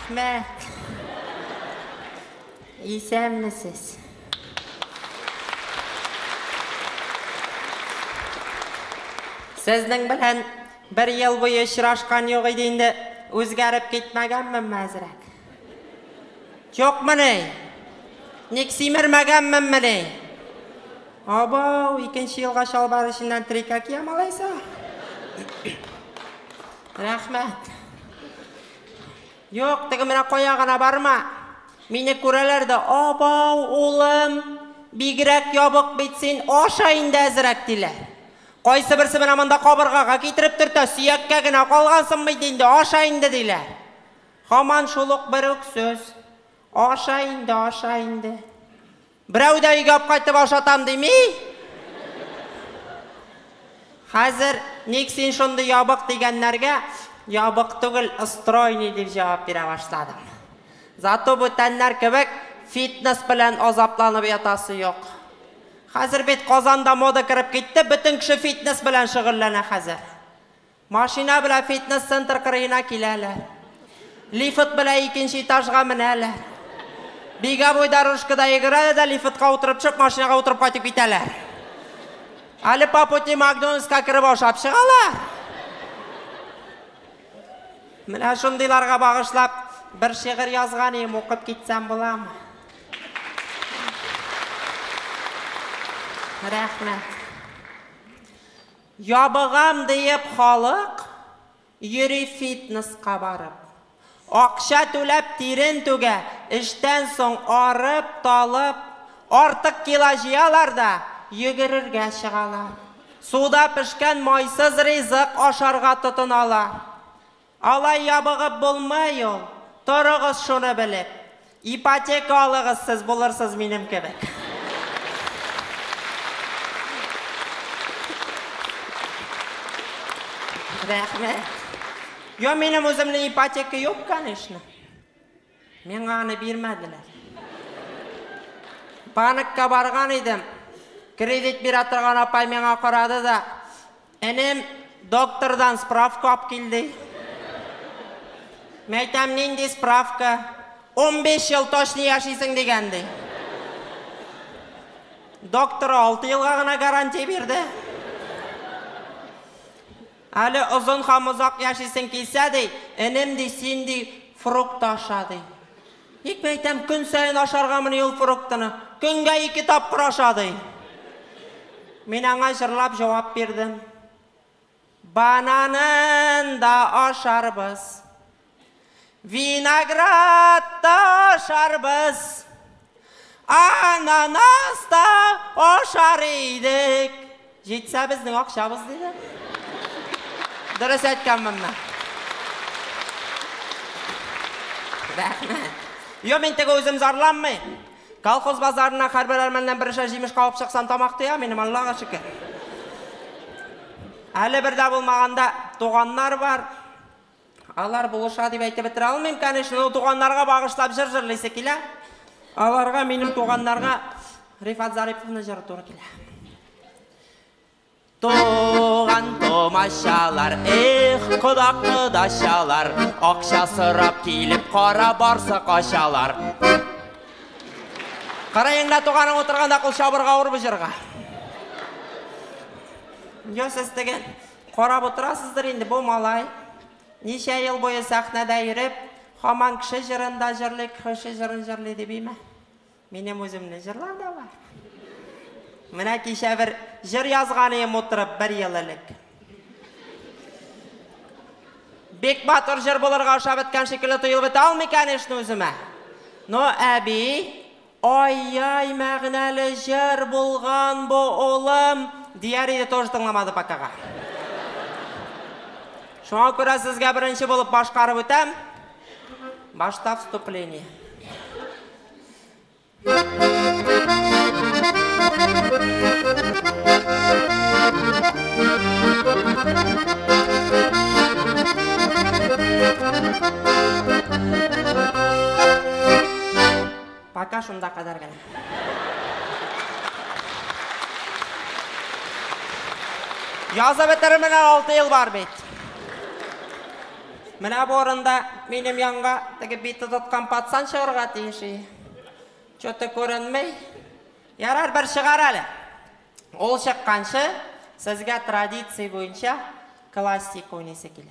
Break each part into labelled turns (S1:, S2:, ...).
S1: Рахмет. Исәнмесез? Сезнең белән бер ел буе очрашкан юк иде инде, үзгәреп китмәгәнмен мәзрәк. Юкмыни? Ник симермәгәнменмени? Абау, 2нче елга чалбар эченнән трика киям алайса. Рәхмәт. Юк, теге менә кая гына барма. Мине күрәләр дә, абау, улым, бигрәк ябык бит син, аша инде әзрәк диләр. Кайсы берсе менә монда кабыргага китереп төртә, сөяккә генә калгансың бит инде, аша инде диләр. Һаман шул ук бер үк сүз. Аша инде, аша инде. Берәү дә өйгә кайтып ашатам дими? Хәзер ник син шундый ябык дигәннәргә ябык түгел, стройный дип җавап бирә башладым. Зато бу тәннәр кебек фитнес белән азапланып ятасы юк. Хәзер бит Казанда мода кирип китте, бөтен кеше фитнес белән шөгыльләнә хәзер. Машина белән фитнес центр кырыена киләләр. Лифт белән 2нче этажга менәләр. Беговой дорожкада йөгерәләр дә лифтка утырып чыгып, машинага утырып кайтып китәләр. Әле по пути Макдональдска кирип ашап чыгалар. Менә шундыйларга багышлап бер шигырь язган идем, укып китсәм буламы? Рәхмәт. Ябыгам диеп халык йөри фитнеска барып. Акча түләп тирен түгә, эштән соң арып, талып, артык кило җыялар да йөгерергә чыгалар. Суда пешкән майсыз ризык ашарга тотыналар. Алай ябыгып булмый ул. Торыгыз шуны белеп. Ипотека алыгыз, сез булырсыз минем кебек. Рәхмәт. Yo, минем үземнең ипотека юк, конечно. Миңа аны бирмәделәр. Банкка барган идем. Кредит бирә торган апай миңа карады да, "Энем, доктордан справка алып килде." Мен әйтәм, "Нинди справка? 15 ел точно яшисең" дигәнде. Доктор 6 елга гына гарантия бирде. Әле озын һәм озак яшисең килсә ди, "Энем ди, син ди фрукт аша" ди. Ник мен әйтәм, көн сайын ашаргамыни ул фруктны? Көнгә 2 тапкыр аша ди. Мен аңа җырлап җавап бирдем. Бананын да ашарбыз. Виноград да ашарбыз. Ананас да ашар идек. Җитсә безнең акчабыз диде. Дөрес әйткәнмен мен. Рәхмәт. Yo, мен теге үзем зарланмый. Колхоз базарына һәрбер әрмәннән бер эше җимеш калып чыксам тамак тыя, минем Аллага шөкер. Әле бердә булмаганда туганнар бар. Алар булыша дип әйтеп бетерә алмыйм, конечно, туганнарга багышлап җыр җырлыйсы килә. Аларга, минем туганнарга Рифат Зариповны җыры туры килә. Туган томашалар, эх, кудак дашалар, акча сорап килеп кара барса качалар. Карайыңда туганың утырганда кул шабырга урып җырга. Yo, сез теге карап утырасыздыр инде, бу малай. Ничә ел буе сәхнәдә йөреп, һаман кеше җырында җырлый, кеше җырын җырлый дип име? Минем үземне җырлар да бар. Менә кичә бер җыр язган идем утырып, 1 ел элек. Бик батыр җыр булырга аша беткән шикелле тоелып бетә алмый, конечно, үземә. Но әби, ай-яй, мәгънәле җыр булган бу улым, дияр иде, тоже тыңламады пакага. Шуңа күрә сезгә беренче булып башкарып үтәм. Башта вступление. Пока шунда кадәр генә. Язып бетерер менә 6 ел бар бит. Менә бу урында benim yanга tege bitti tutkan patsan шығырға тиіші. Çöte көрінмей. Yarar bir шығар әлі. Ол шыққаншы, сізге традиция бойынша классик ойнесе келе.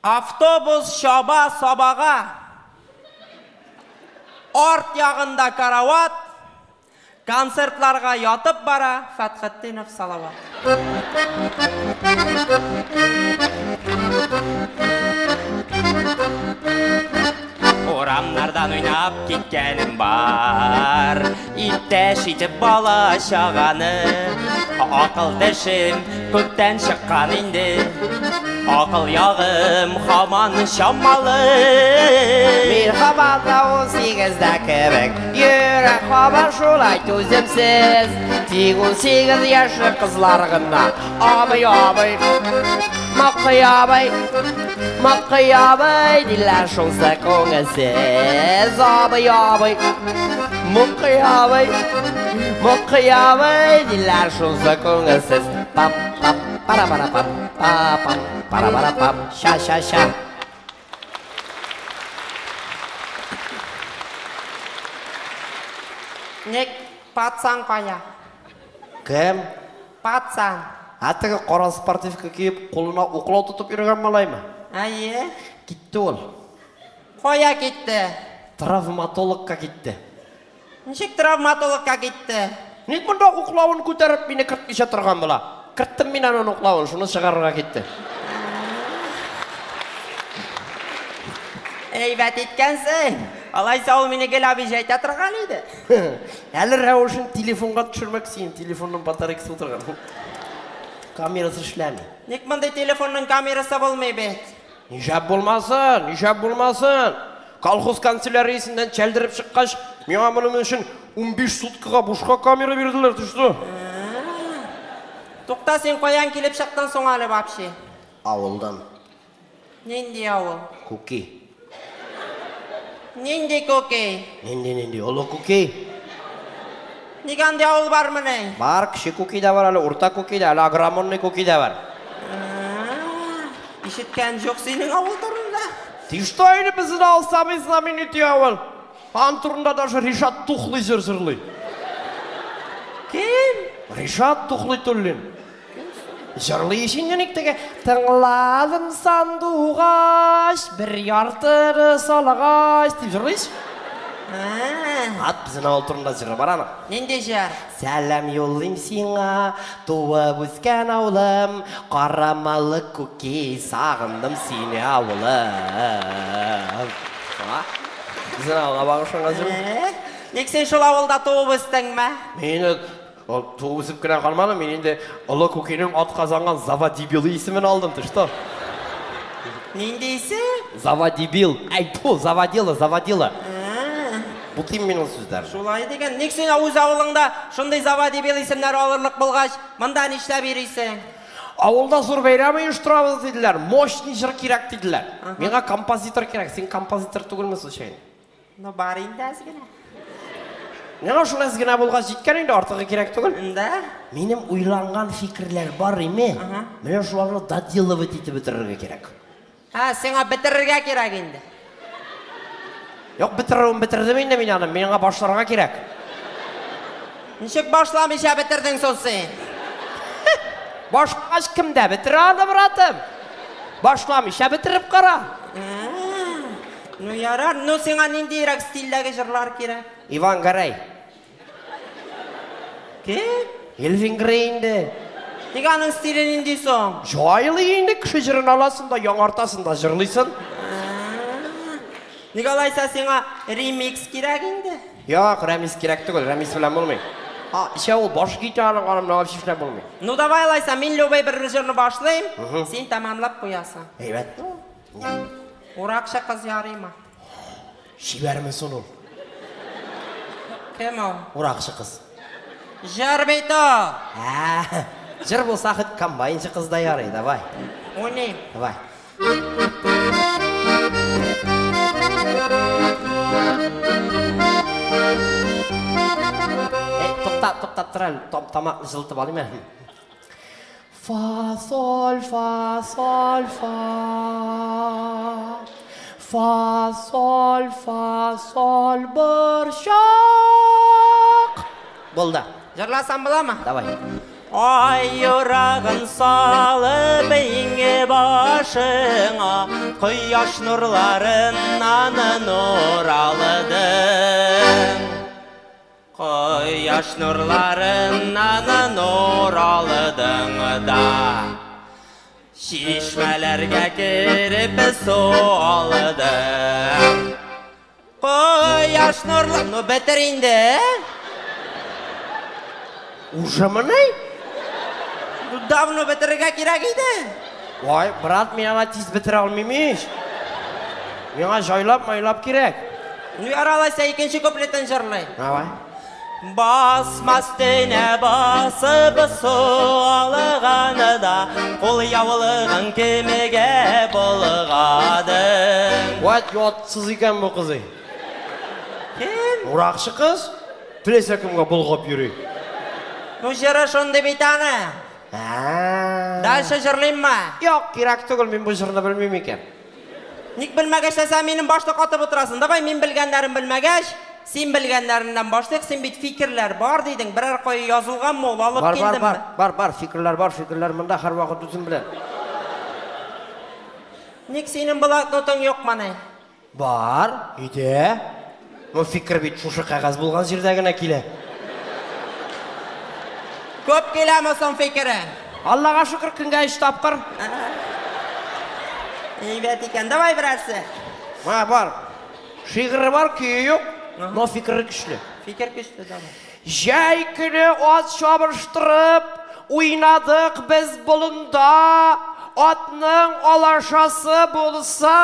S1: Автобус шаба сабаға, орт яғында карават, концертларға ятып бара, Фатхетдинов салават. Орамнардан ойнап кеткенім бар, иттәш итіп бала шағаны, ақыл тәшім көптен шыққан енді, ақыл яғым хаман шамалы.
S2: Merhabada 18'de kebek, yürek haber şolay tüzümsüz. Tek 18 yaşlı kızlarına, abi abi, Makı abi, diller şolsa konusiz. Abi abi, Makı abi, diller şolsa konusiz. Pap pap, para para pap, pap para para pap, şa şa şa.
S1: Nek пацан қая?
S2: Кім?
S1: Пацан.
S2: Атығы қора спортивка киіп, қолына оқылау тұтып жүрген малай ма?
S1: Әйе?
S2: Кетті ол.
S1: Қоя кетті.
S2: Травматологқа кетті.
S1: Нешек травматологқа кетті?
S2: Нек мұнда оқылауын көтеріп, мені кіртмеше тұрған бұла. Кірттім мен анын оқылауын, шыны шығарға кетті.
S1: Eyvet еткенсің. Алайса ол мені кел әбі жайта тұрған еді.
S2: Әлі рәуішін телефонға түшірмек сейін, телефонның батарейкісі отырған. Камерасы ішләме.
S1: Нек мұндай телефонның камерасы болмай бет?
S2: Нишап болмасын. Колхоз канцеляриясынан чәлдіріп шыққаш, меға мұным үшін 15 суткаға бушқа камера берділер түшті.
S1: Тоқта сен қоян келіп шықтан соң әлі бапшы?
S2: Ауылдан.
S1: Ненде ауыл?
S2: Көке.
S1: Ненде көке?
S2: Ненде, олы көке.
S1: Негенде ауыл бар мұны?
S2: Бар, кіші көке де бар, әлі орта көке де, әлі агромонный көке де бар.
S1: Ишіткен жоқ сенің ауыл тұрында?
S2: Тишті айны біздің ауыл самый знаменитый ауыл. Ан тұрында даже Ришат Тухлый зір-зірлі.
S1: Кім?
S2: Ришат Тухлый түрлін. Жырлы ешінен ектіге тыңладым сандуғаш, бір яртыры салағаш деп жырлыш. Ат біздің ауыл тұрында жыры бар ана.
S1: Ненде жар?
S2: Сәлем yollayım сиңа, туып өскен ауылым, қарамалы көке, сағындым сені ауылым. Біздің ауылға бағышыңа жүрім.
S1: Нек сен шол ауылда туып өстің ме?
S2: Мені туып өсіп кіре қалмады, мен енді ұлы көкенің ат қазанған Завадибил есімін алдым тұшты.
S1: Ненде есі?
S2: Завадибил. Айпу, завадила. Бұл тем менің сөздер.
S1: Шулай деген, нек сен өз ауылыңда шындай Завадибил есімдер алырлық болғаш, мұнда нешті берейсің?
S2: Ауылда зор бәйрамы ұйыштырамыз деділер, мощный жыр керек деділер. Менға композитор керек, сен композитор түгілмі случайно?
S1: Ну, бар енді әзгіне.
S2: Неға шын әзгіне болға жеткен енді артығы керек түгіл?
S1: Да?
S2: Менің ойланған фикірлер бар еме, мен шуларны доделывать етіп бітірірге керек.
S1: Сеңа бітірірге керек енді.
S2: Yok bitirdim енді мен аным, меніңға башларға керек.
S1: Нешек башламыша бітірдің сол сен?
S2: Башлағаш кімді бітір аны бұратым? Башламыша бітіріп қара.
S1: Ну ярар, ну сеңа ненде ерек стилдегі жырлар керек?
S2: Иван Гарай.
S1: Кем?
S2: Элвин Грей енді.
S1: Неганың стилі ненде соң?
S2: Жайлы енді кіші жырын аласың да, яңартасың да жырлайсың.
S1: Негалайса сеңа ремикс керек енді?
S2: Yok, ремикс керек түгіл, ремикс білен болмай. Іше ол баш гитараның қаным нағап шешілен болмай.
S1: Ну давайлайса, мен любой бір жырны башлайым, сен тамамлап қоясың.
S2: Evet.
S1: Орақшы қыз ярыма.
S2: Шибәрімі соның.
S1: Кем о?
S2: Орақшы қыз.
S1: Жыр бейт о?
S2: Жыр болса қыт комбайншы қызда ярай, давай.
S1: Ойнайым.
S2: Давай. Тоқтап тұр әлі, тамақ жылтып алайым ән. Fa, sol, fa, sol, fa. Fa, sol, burşak. Болды.
S1: Жырласам бола ма?
S2: Давай.
S1: Ай yorağın salı beyinge başına, Kıyaş nurlarından nur aldın. Kıyaş nurlarından nur aldın da, Şişmelerge girip su aldın. Kıyaş nurlar... Ну, beter indi.
S2: Уже mı ne?
S1: Давно bitirge kerak edi.
S2: Vay, brat, men ana tez bitira olmaymish. Menga joylab kerak.
S1: Nu aralaysa ikinci kupletin jırlay.
S2: Давай.
S1: Basmastene basıp su alğanı da, Kul yavılığın kemege bulğadın.
S2: Vay, yotsız ekan bu qizi.
S1: Kim?
S2: Uraqchi qiz, tilesa kimga bulg'ab yurib.
S1: Nu jırı şundu bir tane. Dalşı jırlayım mı?
S2: Yo'q, kerak tugul, men bu jırni bilmayman ekan.
S1: Nik bilmagaç da sen benim başta qotib o'tirasan. Davay men bilganlarim bilmagaç, sen bilganlaringdan boshlayq. Sen bit fikrlar bor deding. Birer qo'y yozilganmi, olib keldimmi?
S2: Bor, fikrlar bunda har vaqt o'zim bilan.
S1: Nik senin bloknoting yo'q mana?
S2: Bor, edi. Bu fikr bit shu qog'oz bo'lgan yerdagina kela.
S1: Ko'p kelamisan fikring?
S2: Allohga shukr, kunga ish topqir.
S1: Evet ekan, davay birarsi.
S2: Ha, bor. Shi'ri bor, kuyi yo'q. No fikri kuchli.
S1: Fikr kuchli, davay.
S2: Jay kuni ot shoburishtirib, o'ynadik biz bulunda. Otning olashasi bo'lsa,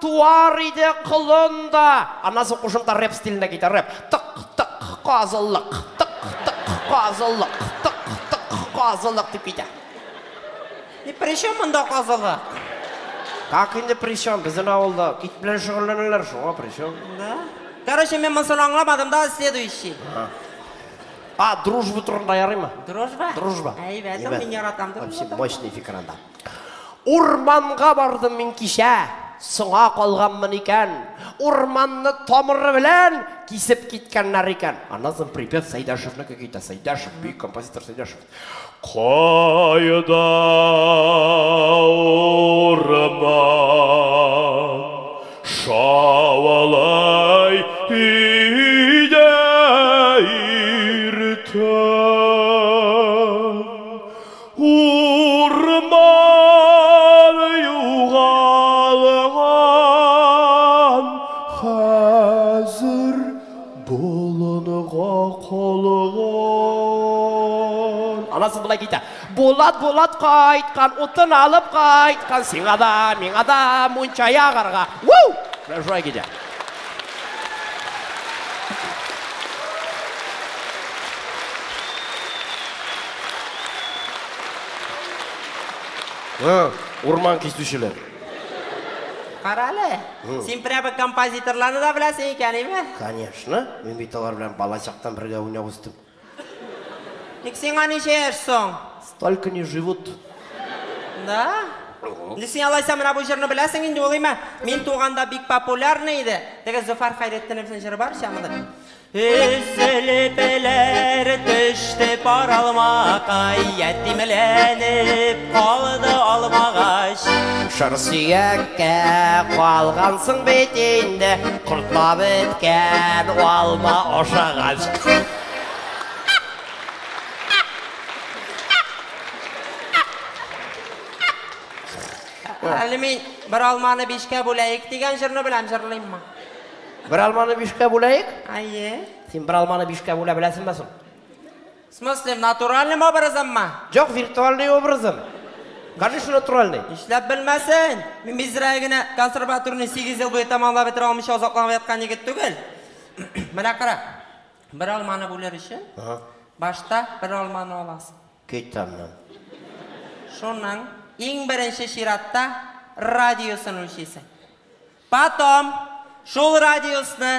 S2: tuvar edi qulunda. Anasi qo'shimcha rap stilida ketar, rap. Tiq tiq qozilliq, tiq tiq qozilliq, tiq tiq qozilliq deb ketar.
S1: Ne prishon bunda qozilliq?
S2: Как endi prishon? Bizning avulda it bilan shug'ullanarlar, shunga prishon.
S1: Da. Короче, men bunu anlamadım da следующий.
S2: Дружба turunda yaraymi?
S1: Дружба? Evet, men yaratam da.
S2: Вообще мощный fikranda. Urmanga bardim men kisha, singa qolganman ekan. Urmanni tomiri bilan kesib ketganlar ekan. Anazim pripyat Saidashevniki ketdi. Saidashev, buyuk kompozitor Saidashev. Qayda urman şavalay ide irten urman yuğalgan hazır bolunğa qolgan. Anası bula gita. Bolat qaytqan, o'tin alib qaytqan, sen adam, men adam, muncha yag'irga. Woo! Ben şuraya gideceğim. Urman kesişiler.
S1: Qarali. Sen praba kompozitorlarni da bilasan ekaningmi?
S2: Конечно. Men bitalar bilan balachaqdan birga o'ynab o'sdim.
S1: Nik sen qancha yersan?
S2: Столько не живут.
S1: Da? Sen alaysan mana bu jurni bilasan endi o'g'lima. Men tug'anda bek populyarni edi. Degan Zafar Hayretdinovning jiri bor shamida. Üzülüpler düştü paralmağa, yetimlenip kaldı almağaç.
S2: Şırsiyekке qalğansın betinde, qurtma bitken alma oşağaç.
S1: Hali men bir almani 5ga bo'laylik degan jurni bilan jurlayman.
S2: Bir almani 5ga bo'laylik?
S1: Ayye.
S2: Sen bir almani 5ga bo'la bilasizmi?
S1: В смысле, натуральным образом-ма?
S2: Yo'q, virtualniy obrazim. Конечно, naturalniy.
S1: Ishlab bilmasin. Men mizragina konservatorni 8 yil bo'yi tamomlab bitira olmish ozoqlanayotgan yigit tugul. Mana qara. Bir almani bo'lar uchun boshda bir almani olasiz.
S2: Ketdim.
S1: Shundan eng birinchi shiratda radiosini o'lchaysan. Потом shol radiosni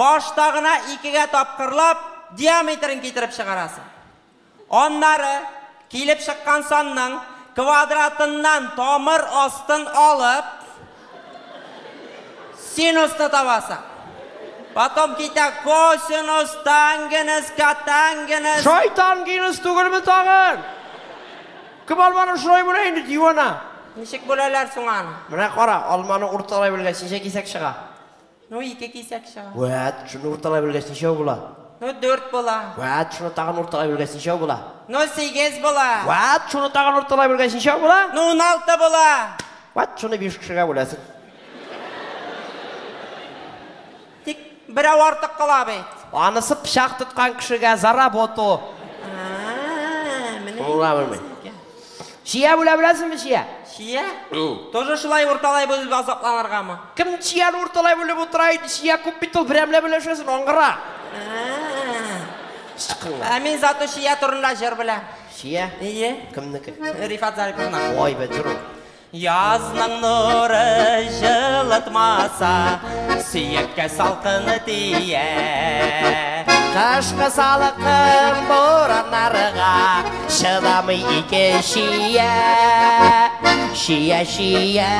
S1: boshtag'ina 2 ga topqirlab diametrini keltirib chiqarasan. Onlari Келіп шыққан санның квадратынан томыр астын алып, синусты табасың. Потом кейті косинус, тангеніз, катангеніз.
S2: Шайтан гинус түгілімі тағын. Кім алманы шырай бөлейінді дейуана?
S1: Нешік бөлелер сұңаны?
S2: Мына қара, алманы ұрталай бөлгесінше кесек шыға.
S1: Ну, 2 кесек шыға.
S2: Уәт, шыны ұрталай бөлгесінше бұла.
S1: Ну, 4 бола.
S2: Уәт, шыны тағын ұрталай бөлгесінше бұла.
S1: Ну, 8 бола.
S2: Уәт, шыны тағын ұрталай бөлгесінше бұла.
S1: Ну, 16 бола.
S2: Уәт, шыны 5 кішіға бөлесің.
S1: Тек бірау артық қыла бейт.
S2: Анысы пышақ тұтқан кішіға заработу. Ола бөлмей. Шия бөле білесің бі шия?
S1: Шия? Тоже шылай ұрталай бөліп азапланарға ма?
S2: Кім шияны ұрталай бөліп отырайды? Шия көп бит ол біремле білешесін оңғыра.
S1: Мен заты шия тұрында жер білем.
S2: Шия?
S1: Ие?
S2: Кімнікі?
S1: Рифат Зариповна.
S2: Ой, бе, жүру.
S1: Язның нұры жылытмаса, сүйекке салқыны тие.
S2: Қашқы салықын бұранларға, шыдамы екен шия. Шия, шия,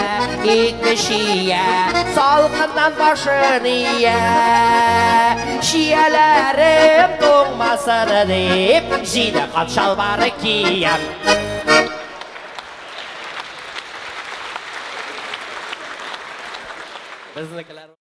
S2: екті шия, салқыннан башын ие. Шияләрім тоңмасын деп, жиді қат шалбары киям. Biznikiler